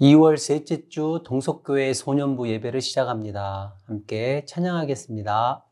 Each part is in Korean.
2월 셋째 주 동석교회 소년부 예배를 시작합니다. 함께 찬양하겠습니다.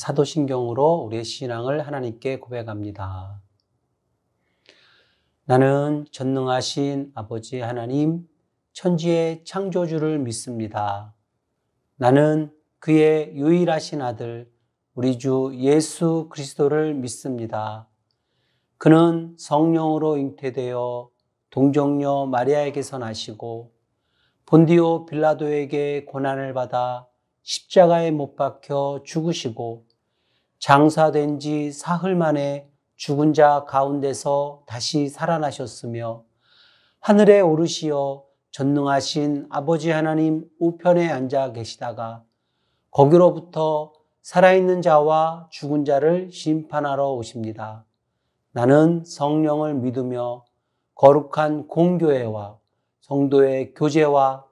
사도신경으로 우리의 신앙을 하나님께 고백합니다. 나는 전능하신 아버지 하나님, 천지의 창조주를 믿습니다. 나는 그의 유일하신 아들 우리 주 예수 그리스도를 믿습니다. 그는 성령으로 잉태되어 동정녀 마리아에게서 나시고 본디오 빌라도에게 고난을 받아 십자가에 못 박혀 죽으시고 장사된 지 사흘 만에 죽은 자 가운데서 다시 살아나셨으며 하늘에 오르시어 전능하신 아버지 하나님 우편에 앉아 계시다가 거기로부터 살아있는 자와 죽은 자를 심판하러 오십니다. 나는 성령을 믿으며 거룩한 공교회와 성도의 교제와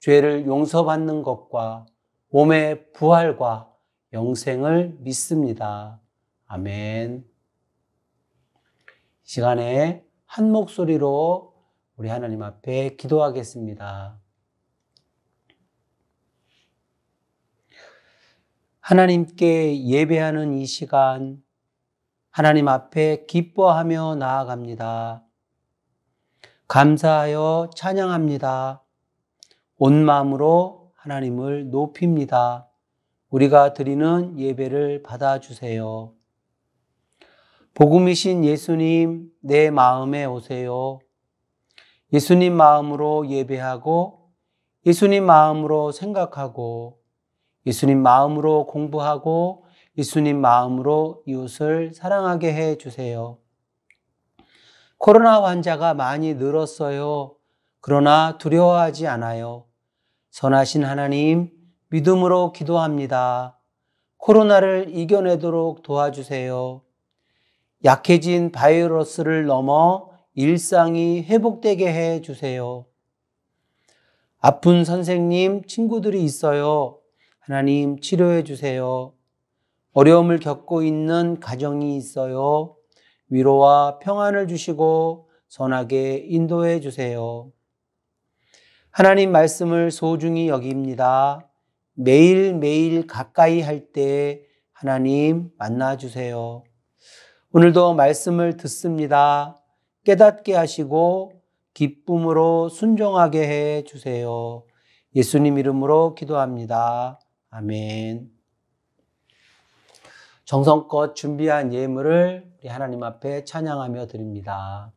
죄를 용서받는 것과 몸의 부활과 영생을 믿습니다. 아멘. 이 시간에 한 목소리로 우리 하나님 앞에 기도하겠습니다. 하나님께 예배하는 이 시간, 하나님 앞에 기뻐하며 나아갑니다. 감사하여 찬양합니다. 온 마음으로 하나님을 높입니다. 우리가 드리는 예배를 받아주세요. 복음이신 예수님, 내 마음에 오세요. 예수님 마음으로 예배하고 예수님 마음으로 생각하고 예수님 마음으로 공부하고 예수님 마음으로 이웃을 사랑하게 해주세요. 코로나 환자가 많이 늘었어요. 그러나 두려워하지 않아요. 선하신 하나님, 믿음으로 기도합니다. 코로나를 이겨내도록 도와주세요. 약해진 바이러스를 넘어 일상이 회복되게 해주세요. 아픈 선생님, 친구들이 있어요. 하나님 치료해 주세요. 어려움을 겪고 있는 가정이 있어요. 위로와 평안을 주시고 선하게 인도해 주세요. 하나님 말씀을 소중히 여깁니다. 매일매일 가까이 할 때 하나님 만나 주세요. 오늘도 말씀을 듣습니다. 깨닫게 하시고 기쁨으로 순종하게 해 주세요. 예수님 이름으로 기도합니다. 아멘. 정성껏 준비한 예물을 우리 하나님 앞에 찬양하며 드립니다.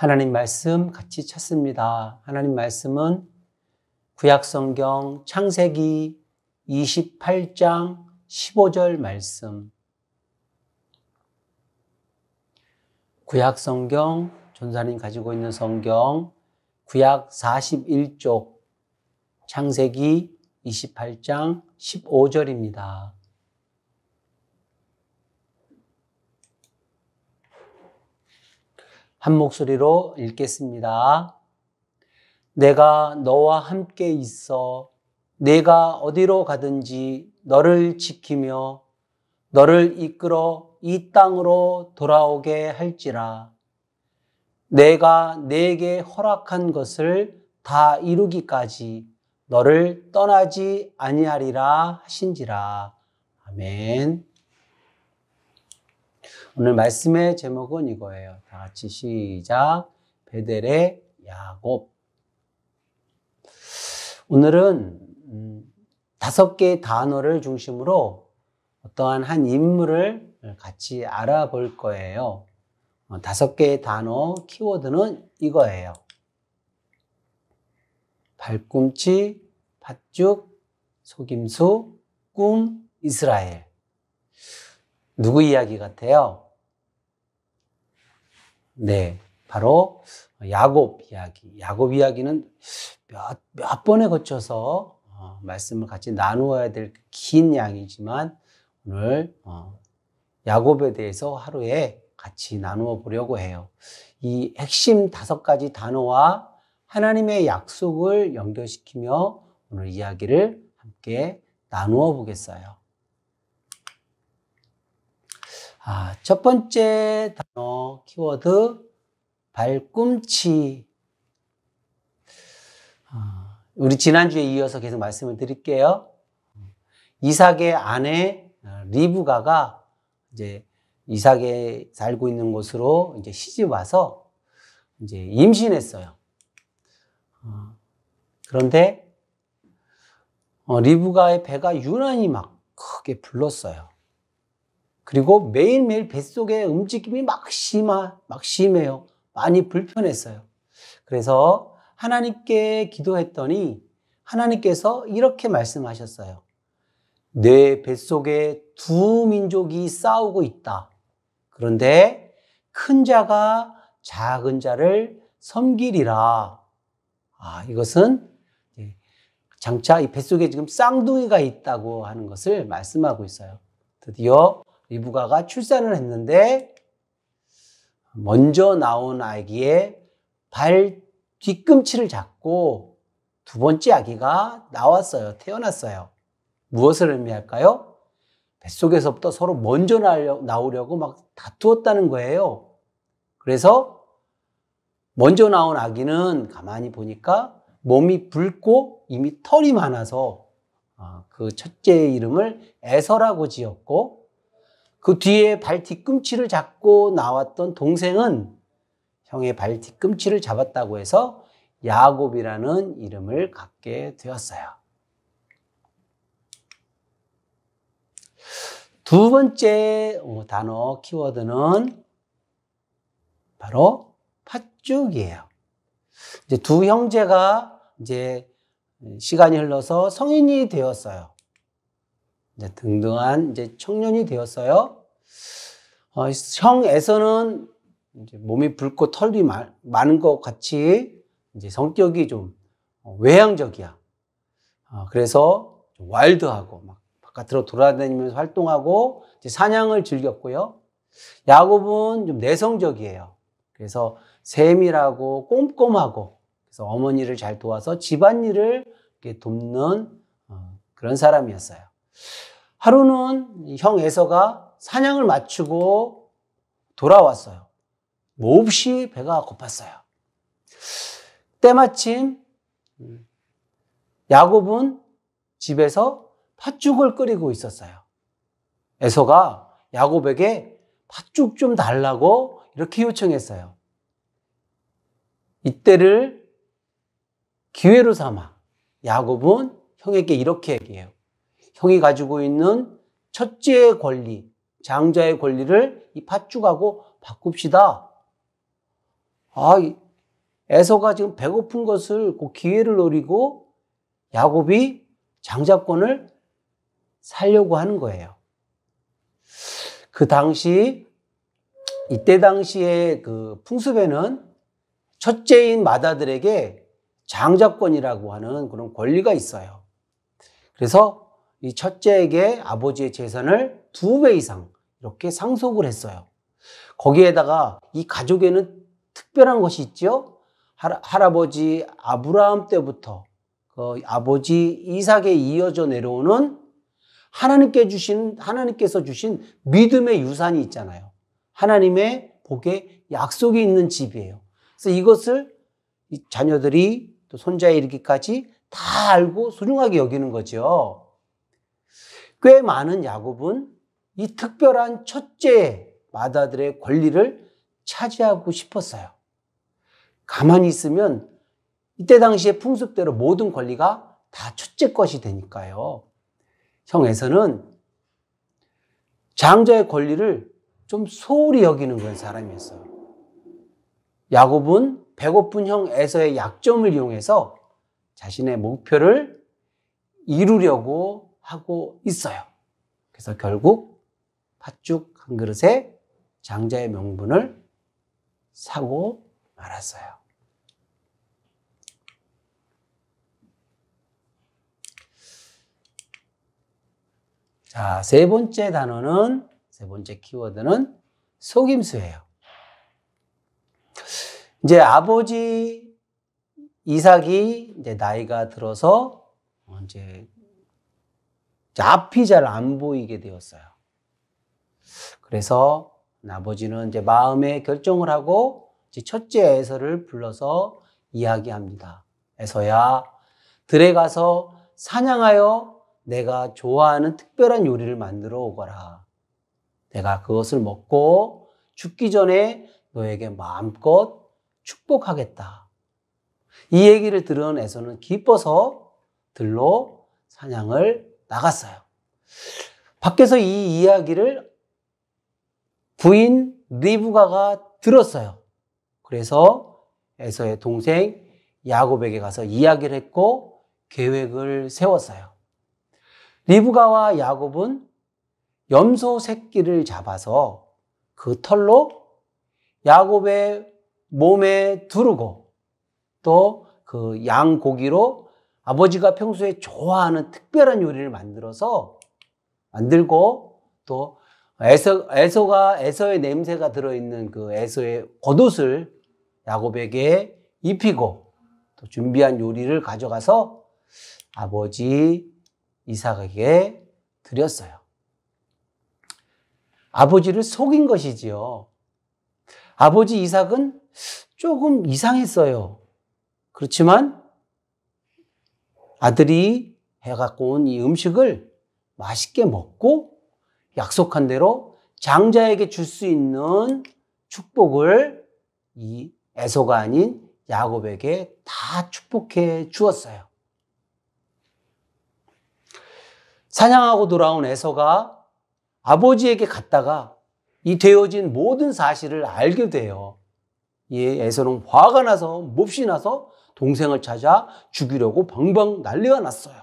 하나님 말씀 같이 찾습니다. 하나님 말씀은 구약성경 창세기 28장 15절 말씀. 구약성경, 전사님 가지고 있는 성경 구약 41쪽 창세기 28장 15절입니다. 한 목소리로 읽겠습니다. 내가 너와 함께 있어 내가 어디로 가든지 너를 지키며 너를 이끌어 이 땅으로 돌아오게 할지라. 내가 네게 허락한 것을 다 이루기까지 너를 떠나지 아니하리라 하신지라. 아멘. 오늘 말씀의 제목은 이거예요. 다 같이 시작. 베델의 야곱. 오늘은 5개의 단어를 중심으로 어떠한 한 인물을 같이 알아볼 거예요. 5개의 단어, 키워드는 이거예요. 발꿈치, 팥죽, 속임수, 꿈, 이스라엘. 누구 이야기 같아요? 네, 바로 야곱 이야기. 야곱 이야기는 몇 번에 거쳐서 말씀을 같이 나누어야 될 긴 양이지만 오늘 야곱에 대해서 하루에 같이 나누어 보려고 해요. 이 핵심 5가지 단어와 하나님의 약속을 연결시키며 오늘 이야기를 함께 나누어 보겠어요. 첫 번째 단어, 키워드, 발꿈치. 우리 지난주에 이어서 계속 말씀을 드릴게요. 이삭의 아내 리브가가 이제 이삭에 살고 있는 곳으로 이제 시집 와서 이제 임신했어요. 그런데 리브가의 배가 유난히 막 크게 불렀어요. 그리고 매일매일 뱃속의 움직임이 막 심해요. 많이 불편했어요. 그래서 하나님께 기도했더니 하나님께서 이렇게 말씀하셨어요. 내 뱃속에 두 민족이 싸우고 있다. 그런데 큰 자가 작은 자를 섬기리라. 이것은 장차 이 뱃속에 지금 쌍둥이가 있다고 하는 것을 말씀하고 있어요. 드디어 리브가가 출산을 했는데 먼저 나온 아기의 발 뒤꿈치를 잡고 두 번째 아기가 나왔어요. 태어났어요. 무엇을 의미할까요? 뱃속에서부터 서로 먼저 나오려고 막 다투었다는 거예요. 그래서 먼저 나온 아기는 가만히 보니까 몸이 붉고 이미 털이 많아서 그 첫째의 이름을 에서라고 지었고, 그 뒤에 발 뒤꿈치를 잡고 나왔던 동생은 형의 발 뒤꿈치를 잡았다고 해서 야곱이라는 이름을 갖게 되었어요. 두 번째 단어, 키워드는 바로 팥죽이에요. 이제 두 형제가 이제 시간이 흘러서 성인이 되었어요. 이제 등등한 이제 청년이 되었어요. 형 에서는 이제 몸이 붉고 털이 많은 것 같이 이제 성격이 좀 외향적이야. 그래서 좀 와일드하고 막 바깥으로 돌아다니면서 활동하고 이제 사냥을 즐겼고요. 야곱은 좀 내성적이에요. 그래서 세밀하고 꼼꼼하고, 그래서 어머니를 잘 도와서 집안일을 이렇게 돕는 그런 사람이었어요. 하루는 형 에서가 사냥을 마치고 돌아왔어요. 몹시 배가 고팠어요. 때마침 야곱은 집에서 팥죽을 끓이고 있었어요. 에서가 야곱에게 팥죽 좀 달라고 이렇게 요청했어요. 이때를 기회로 삼아 야곱은 형에게 이렇게 얘기해요. 형이 가지고 있는 첫째의 권리, 장자의 권리를 이 팥죽하고 바꿉시다. 에서가 지금 배고픈 것을 그 기회를 노리고 야곱이 장자권을 살려고 하는 거예요. 이때 당시에 그 풍습에는 첫째인 맏아들에게 장자권이라고 하는 그런 권리가 있어요. 그래서 이 첫째에게 아버지의 재산을 2배 이상 이렇게 상속을 했어요. 거기에다가 이 가족에는 특별한 것이 있죠. 할아버지 아브라함 때부터 그 아버지 이삭에 이어져 내려오는 하나님께서 주신 믿음의 유산이 있잖아요. 하나님의 복에 약속이 있는 집이에요. 그래서 이것을 이 자녀들이 또 손자에 이르기까지 다 알고 소중하게 여기는 거죠. 꽤 많은 야곱은 이 특별한 첫째 맏아들의 권리를 차지하고 싶었어요. 가만히 있으면 이때 당시의 풍습대로 모든 권리가 다 첫째 것이 되니까요. 형 에서는 장자의 권리를 좀 소홀히 여기는 그런 사람이었어요. 야곱은 배고픈 형 에서의 약점을 이용해서 자신의 목표를 이루려고 하고 있어요. 그래서 결국 팥죽 한 그릇에 장자의 명분을 사고 말았어요. 자, 세 번째 단어는, 세 번째 키워드는 속임수예요. 이제 아버지 이삭이 이제 나이가 들어서 이제 앞이 잘 안 보이게 되었어요. 그래서 아버지는 이제 마음의 결정을 하고 이제 첫째 에서를 불러서 이야기합니다. 에서야, 들에 가서 사냥하여 내가 좋아하는 특별한 요리를 만들어 오거라. 내가 그것을 먹고 죽기 전에 너에게 마음껏 축복하겠다. 이 얘기를 들은 에서는 기뻐서 들로 사냥을 나갔어요. 밖에서 이 이야기를 부인 리브가가 들었어요. 그래서 에서의 동생 야곱에게 가서 이야기를 했고 계획을 세웠어요. 리브가와 야곱은 염소 새끼를 잡아서 그 털로 야곱의 몸에 두르고 또 그 양고기로 아버지가 평소에 좋아하는 특별한 요리를 만들고 또 에서의 냄새가 들어있는 그 에서의 겉옷을 야곱에게 입히고 또 준비한 요리를 가져가서 아버지 이삭에게 드렸어요. 아버지를 속인 것이지요. 아버지 이삭은 조금 이상했어요. 그렇지만 아들이 해갖고 온 이 음식을 맛있게 먹고 약속한 대로 장자에게 줄 수 있는 축복을 이 에서가 아닌 야곱에게 다 축복해 주었어요. 사냥하고 돌아온 에서가 아버지에게 갔다가 이 되어진 모든 사실을 알게 돼요. 이 에서는 화가 나서 몹시 나서 동생을 찾아 죽이려고 방방 난리가 났어요.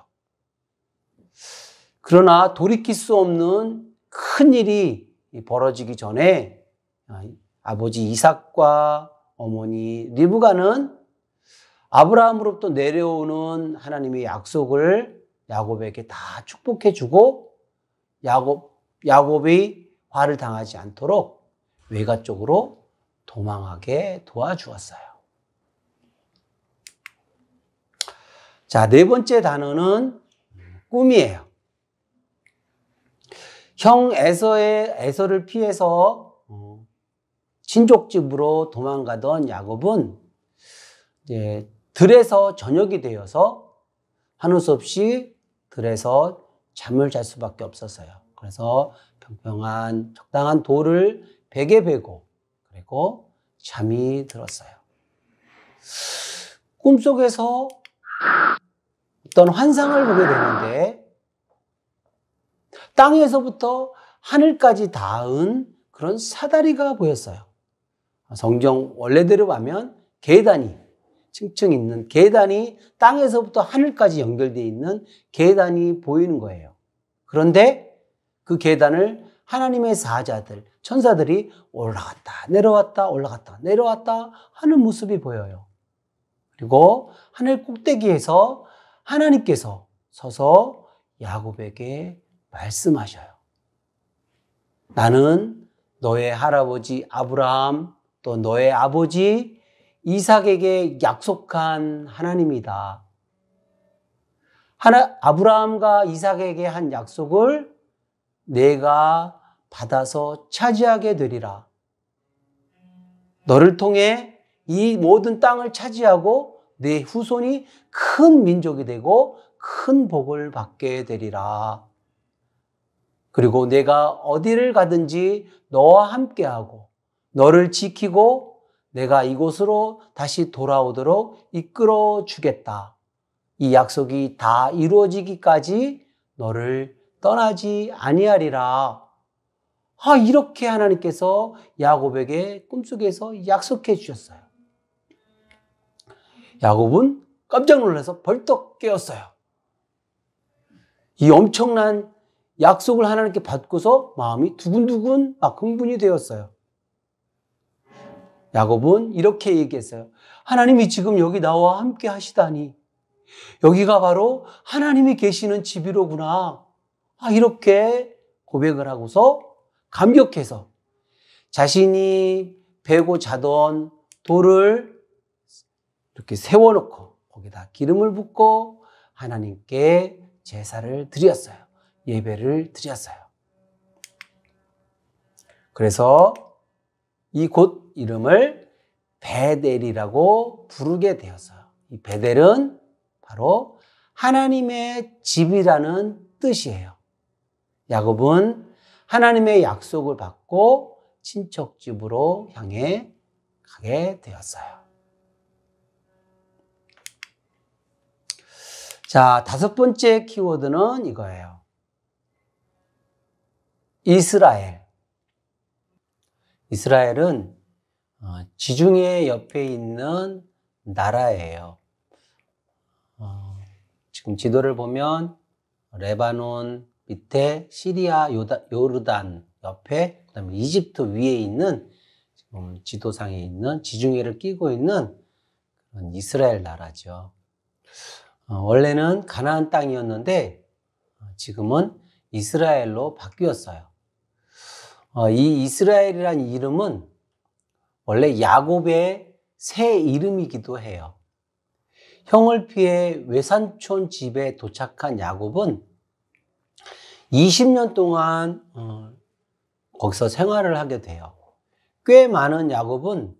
그러나 돌이킬 수 없는 큰 일이 벌어지기 전에 아버지 이삭과 어머니 리브가는 아브라함으로부터 내려오는 하나님의 약속을 야곱에게 다 축복해 주고 야곱이 화를 당하지 않도록 외가 쪽으로 도망하게 도와주었어요. 자, 네 번째 단어는 꿈이에요. 형 에서를 피해서 친족 집으로 도망가던 야곱은 이제 들에서 저녁이 되어서 하는 수 없이 들에서 잠을 잘 수밖에 없었어요. 그래서 평평한 적당한 돌을 베개 베고 그리고 잠이 들었어요. 꿈속에서 어떤 환상을 보게 되는데 땅에서부터 하늘까지 닿은 그런 사다리가 보였어요. 성경 원래대로 보면 계단이 층층 있는 계단이 땅에서부터 하늘까지 연결되어 있는 계단이 보이는 거예요. 그런데 그 계단을 하나님의 사자들, 천사들이 올라갔다 내려왔다 올라갔다 내려왔다 하는 모습이 보여요. 그리고 하늘 꼭대기에서 하나님께서 서서 야곱에게 말씀하셔요. 나는 너의 할아버지 아브라함 또 너의 아버지 이삭에게 약속한 하나님이다. 아브라함과 이삭에게 한 약속을 내가 받아서 차지하게 되리라. 너를 통해 이 모든 땅을 차지하고 내 후손이 큰 민족이 되고 큰 복을 받게 되리라. 그리고 내가 어디를 가든지 너와 함께하고 너를 지키고 내가 이곳으로 다시 돌아오도록 이끌어 주겠다. 이 약속이 다 이루어지기까지 너를 떠나지 아니하리라. 이렇게 하나님께서 야곱에게 꿈속에서 약속해 주셨어요. 야곱은 깜짝 놀라서 벌떡 깨었어요. 이 엄청난 약속을 하나님께 받고서 마음이 두근두근 막 흥분이 되었어요. 야곱은 이렇게 얘기했어요. 하나님이 지금 여기 나와 함께 하시다니. 여기가 바로 하나님이 계시는 집이로구나. 이렇게 고백을 하고서 감격해서 자신이 베고 자던 돌을 이렇게 세워놓고 거기다 기름을 붓고 하나님께 제사를 드렸어요. 예배를 드렸어요. 그래서 이 곳 이름을 베델이라고 부르게 되었어요. 이 베델은 바로 하나님의 집이라는 뜻이에요. 야곱은 하나님의 약속을 받고 친척집으로 향해 가게 되었어요. 자, 5번째 키워드는 이거예요. 이스라엘. 이스라엘은 지중해 옆에 있는 나라예요. 지금 지도를 보면 레바논 밑에 시리아, 요르단 옆에, 그다음에 이집트 위에 있는 지금 지도상에 있는 지중해를 끼고 있는 그런 이스라엘 나라죠. 원래는 가나안 땅이었는데 지금은 이스라엘로 바뀌었어요. 이 이스라엘이라는 이름은 원래 야곱의 새 이름이기도 해요. 형을 피해 외삼촌 집에 도착한 야곱은 20년 동안 거기서 생활을 하게 돼요. 꽤 많은 야곱은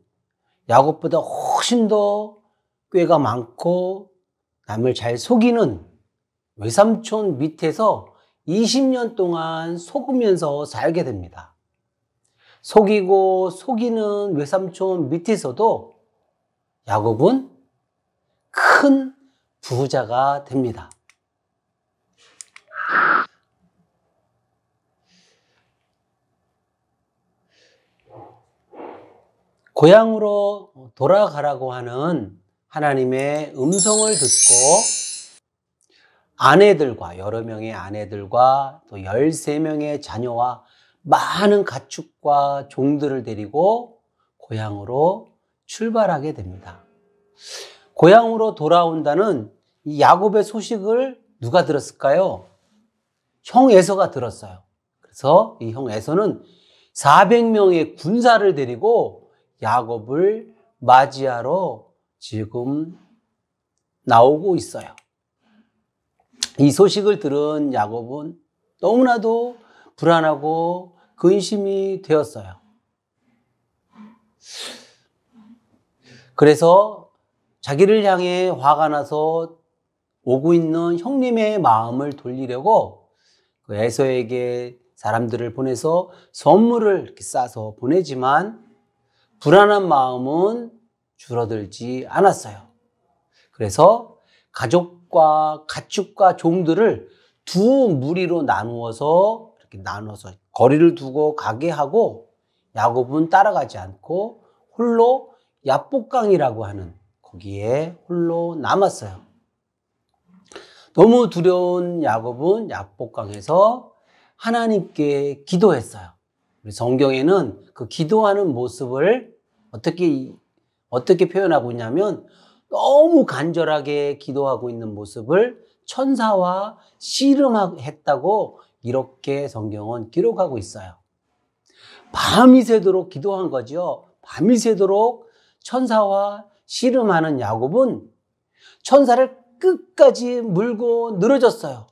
야곱보다 훨씬 더 꾀가 많고 남을 잘 속이는 외삼촌 밑에서 20년 동안 속으면서 살게 됩니다. 속이고 속이는 외삼촌 밑에서도 야곱은 큰 부자가 됩니다. 고향으로 돌아가라고 하는 하나님의 음성을 듣고 아내들과 여러 명의 아내들과 또 13명의 자녀와 많은 가축과 종들을 데리고 고향으로 출발하게 됩니다. 고향으로 돌아온다는 이 야곱의 소식을 누가 들었을까요? 형 에서가 들었어요. 그래서 이 형 에서는 400명의 군사를 데리고 야곱을 맞이하러 지금 나오고 있어요. 이 소식을 들은 야곱은 너무나도 불안하고 근심이 되었어요. 그래서 자기를 향해 화가 나서 오고 있는 형님의 마음을 돌리려고 그 에서에게 사람들을 보내서 선물을 이렇게 싸서 보내지만 불안한 마음은 줄어들지 않았어요. 그래서 가족과 가축과 종들을 두 무리로 나누어서 이렇게 나눠서 거리를 두고 가게 하고 야곱은 따라가지 않고 홀로 야복강이라고 하는 거기에 홀로 남았어요. 너무 두려운 야곱은 야복강에서 하나님께 기도했어요. 우리 성경에는 그 기도하는 모습을 어떻게 표현하고 있냐면 너무 간절하게 기도하고 있는 모습을 천사와 씨름했다고 이렇게 성경은 기록하고 있어요. 밤이 새도록 기도한 거죠. 밤이 새도록 천사와 씨름하는 야곱은 천사를 끝까지 물고 늘어졌어요.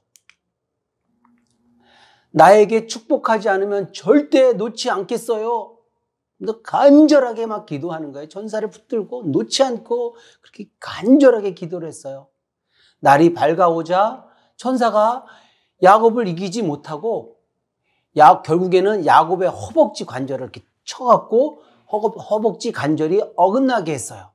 나에게 축복하지 않으면 절대 놓지 않겠어요. 간절하게 막 기도하는 거예요. 천사를 붙들고 놓지 않고 그렇게 간절하게 기도를 했어요. 날이 밝아오자 천사가 야곱을 이기지 못하고 결국에는 야곱의 허벅지 관절을 이렇게 쳐갖고 허벅지 관절이 어긋나게 했어요.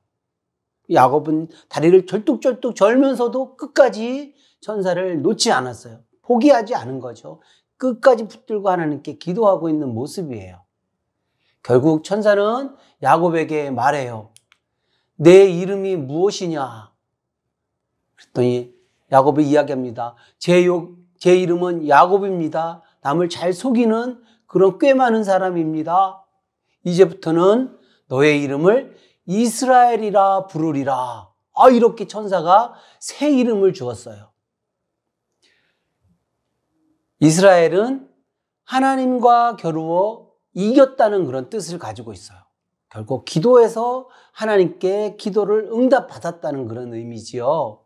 야곱은 다리를 절뚝절뚝 절면서도 끝까지 천사를 놓지 않았어요. 포기하지 않은 거죠. 끝까지 붙들고 하나님께 기도하고 있는 모습이에요. 결국 천사는 야곱에게 말해요. 내 이름이 무엇이냐? 그랬더니 야곱이 이야기합니다. 제 이름은 야곱입니다. 남을 잘 속이는 그런 꽤 많은 사람입니다. 이제부터는 너의 이름을 이스라엘이라 부르리라. 이렇게 천사가 새 이름을 주었어요. 이스라엘은 하나님과 겨루어 이겼다는 그런 뜻을 가지고 있어요. 결국 기도해서 하나님께 기도를 응답받았다는 그런 의미지요.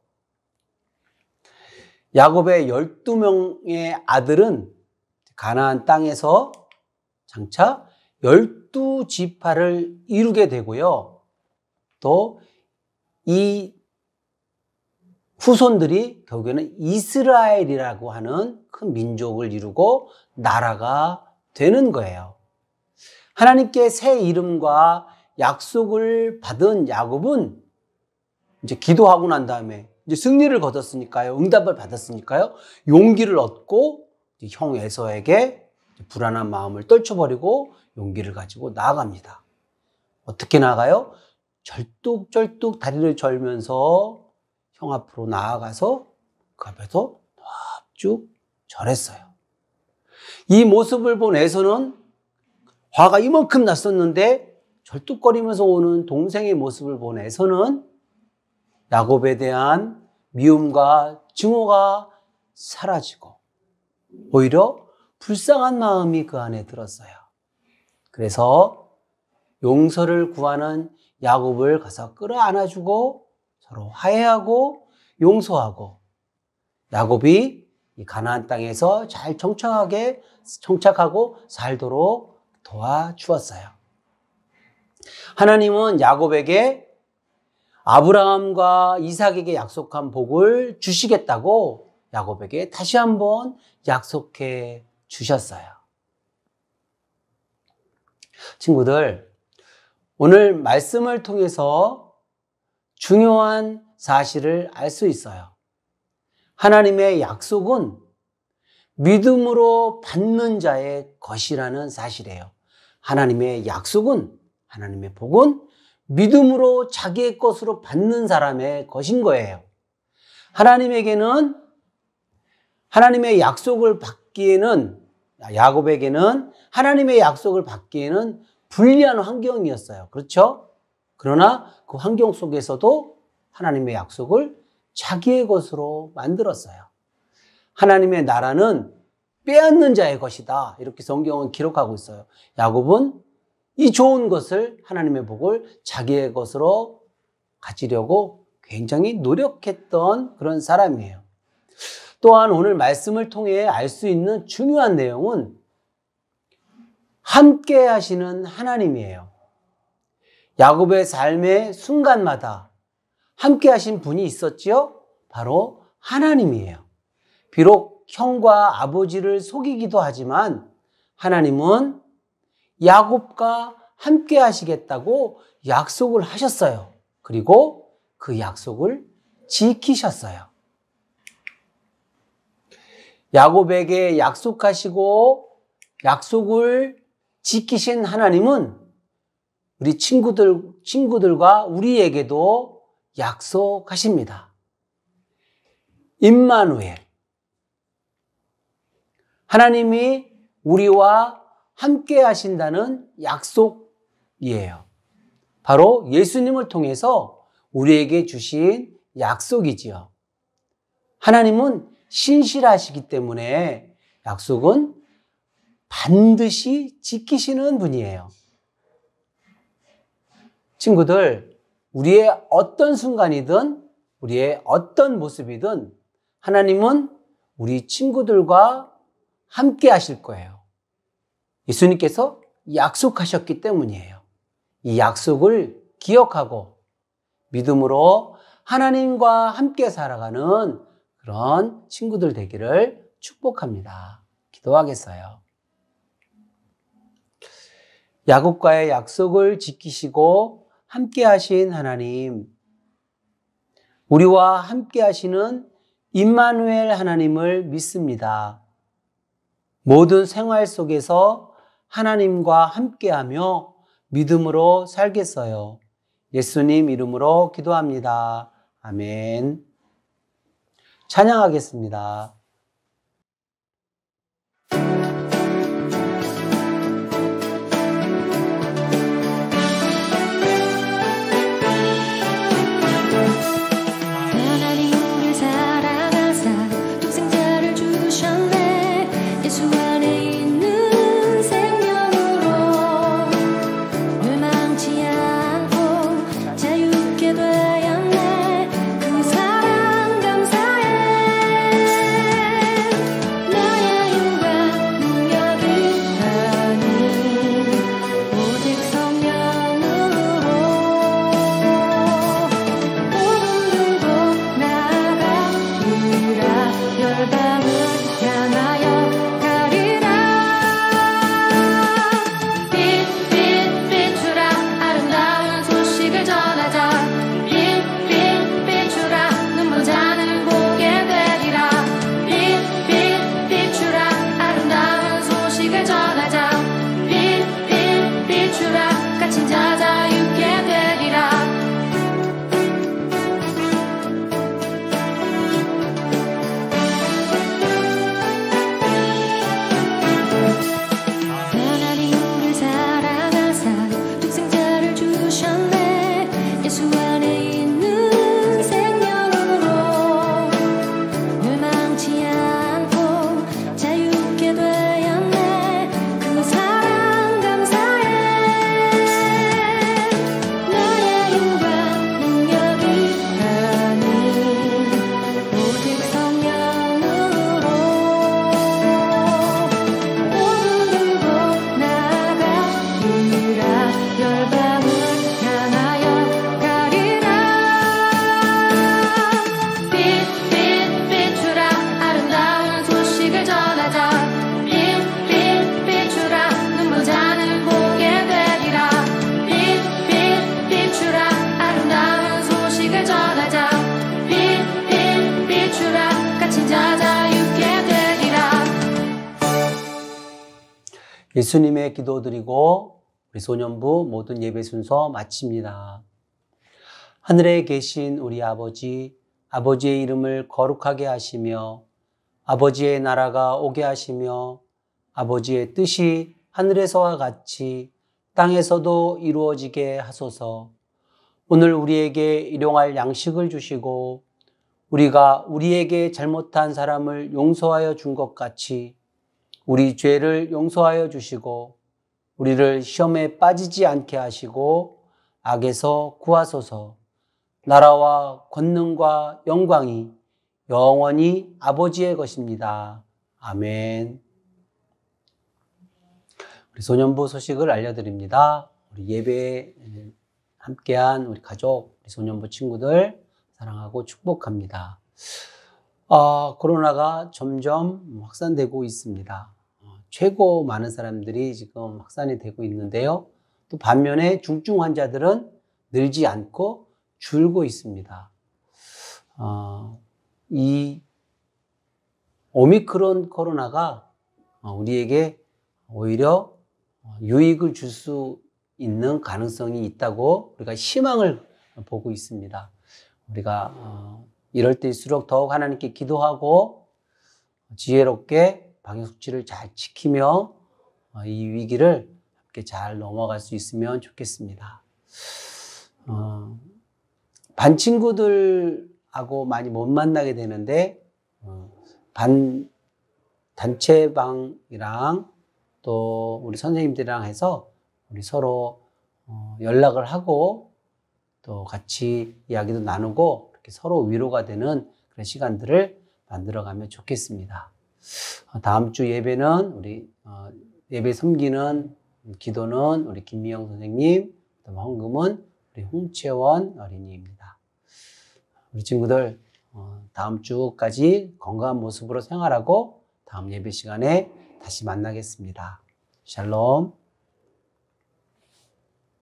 야곱의 12명의 아들은 가나안 땅에서 장차 12지파를 이루게 되고요. 또 이 후손들이 결국에는 이스라엘이라고 하는 큰 민족을 이루고 나라가 되는 거예요. 하나님께 새 이름과 약속을 받은 야곱은 이제 기도하고 난 다음에 이제 승리를 거뒀으니까요. 응답을 받았으니까요. 용기를 얻고 형 에서에게 불안한 마음을 떨쳐버리고 용기를 가지고 나아갑니다. 어떻게 나아가요? 절뚝절뚝 다리를 절면서 형 앞으로 나아가서 그 앞에서 쭉 절했어요. 이 모습을 본 에서는 화가 이만큼 났었는데 절뚝거리면서 오는 동생의 모습을 본 에서는 야곱에 대한 미움과 증오가 사라지고 오히려 불쌍한 마음이 그 안에 들었어요. 그래서 용서를 구하는 야곱을 가서 끌어안아주고 서로 화해하고 용서하고 야곱이 이 가나안 땅에서 잘 정착하고 살도록 도와주었어요. 하나님은 야곱에게 아브라함과 이삭에게 약속한 복을 주시겠다고 야곱에게 다시 한번 약속해 주셨어요. 친구들, 오늘 말씀을 통해서 중요한 사실을 알 수 있어요. 하나님의 약속은 믿음으로 받는 자의 것이라는 사실이에요. 하나님의 약속은, 하나님의 복은 믿음으로 자기의 것으로 받는 사람의 것인 거예요. 하나님의 약속을 받기에는, 야곱에게는 하나님의 약속을 받기에는 불리한 환경이었어요. 그렇죠? 그러나 그 환경 속에서도 하나님의 약속을 자기의 것으로 만들었어요. 하나님의 나라는 빼앗는 자의 것이다. 이렇게 성경은 기록하고 있어요. 야곱은 이 좋은 것을, 하나님의 복을 자기의 것으로 가지려고 굉장히 노력했던 그런 사람이에요. 또한 오늘 말씀을 통해 알 수 있는 중요한 내용은 함께 하시는 하나님이에요. 야곱의 삶의 순간마다 함께 하신 분이 있었지요? 바로 하나님이에요. 비록 형과 아버지를 속이기도 하지만 하나님은 야곱과 함께 하시겠다고 약속을 하셨어요. 그리고 그 약속을 지키셨어요. 야곱에게 약속하시고 약속을 지키신 하나님은 우리 친구들과 우리에게도 약속하십니다. 임마누엘. 하나님이 우리와 함께 하신다는 약속이에요. 바로 예수님을 통해서 우리에게 주신 약속이지요. 하나님은 신실하시기 때문에 약속은 반드시 지키시는 분이에요. 친구들, 우리의 어떤 순간이든 우리의 어떤 모습이든 하나님은 우리 친구들과 함께 하실 거예요. 예수님께서 약속하셨기 때문이에요. 이 약속을 기억하고 믿음으로 하나님과 함께 살아가는 그런 친구들 되기를 축복합니다. 기도하겠어요. 야곱과의 약속을 지키시고 함께 하신 하나님, 우리와 함께 하시는 임마누엘 하나님을 믿습니다. 모든 생활 속에서 하나님과 함께하며 믿음으로 살겠어요. 예수님 이름으로 기도합니다. 아멘. 찬양하겠습니다. 하나님 우리를 사랑하사 독생자를 주셨네. 예수 안에 있는 생명으로 멸망치 않고 자유케 되었네. 그 사랑 감사해. 나의 영광 능력이 아닌 오직 성령으로 오른 들고 나아가리라. 열방을 향하여 가리라. 비추라. 아름다운 소식을 전하자. 비추라. 눈먼 자는 보게 되리라. 비추라. 아름다운 소식을 전하자. 비추라. 갇힌 자 자유케 되리라. 하나님 우리를 사랑하사 독생자를 주셨네. 예수 안에 있는 생명으로 멸망치 않고 자유케 되었네. 그 사랑 감사해. 나의 영광 능력이 아닌 오직 성령으로 오른 들고 나아가리라. 열방을 향하여 가리라. 비추라. 아름다운 소식을 전하자. 비추라. 눈먼 자는 보게 되리라. 비추라. 아름다운 소식을 전하자. 비추라. 갇힌 자 자유케 되리라. 예수님의 기도 드리고 우리 소년부 모든 예배 순서 마칩니다. 하늘에 계신 우리 아버지, 아버지의 이름을 거룩하게 하시며 아버지의 나라가 오게 하시며 아버지의 뜻이 하늘에서와 같이 땅에서도 이루어지게 하소서. 오늘 우리에게 일용할 양식을 주시고 우리가 우리에게 잘못한 사람을 용서하여 준 것 같이 우리 죄를 용서하여 주시고 우리를 시험에 빠지지 않게 하시고 악에서 구하소서. 나라와 권능과 영광이 영원히 아버지의 것입니다. 아멘. 우리 소년부 소식을 알려드립니다. 우리 예배에 함께한 우리 가족, 우리 소년부 친구들 사랑하고 축복합니다. 코로나가 점점 확산되고 있습니다. 최고 많은 사람들이 지금 확산이 되고 있는데요. 또 반면에 중증 환자들은 늘지 않고 줄고 있습니다. 이 오미크론 코로나가 우리에게 오히려 유익을 줄 수 있는 가능성이 있다고 우리가 희망을 보고 있습니다. 우리가 이럴 때일수록 더욱 하나님께 기도하고 지혜롭게 방역수칙을 잘 지키며 이 위기를 함께 잘 넘어갈 수 있으면 좋겠습니다. 반 친구들하고 많이 못 만나게 되는데 반 단체방이랑 또 우리 선생님들이랑 해서 우리 서로 연락을 하고 또 같이 이야기도 나누고 이렇게 서로 위로가 되는 그런 시간들을 만들어가면 좋겠습니다. 다음 주 예배는 우리 예배 섬기는 기도는 우리 김미영 선생님, 헌금은 우리 홍채원 어린이입니다. 우리 친구들 다음 주까지 건강한 모습으로 생활하고 다음 예배 시간에 다시 만나겠습니다. 샬롬.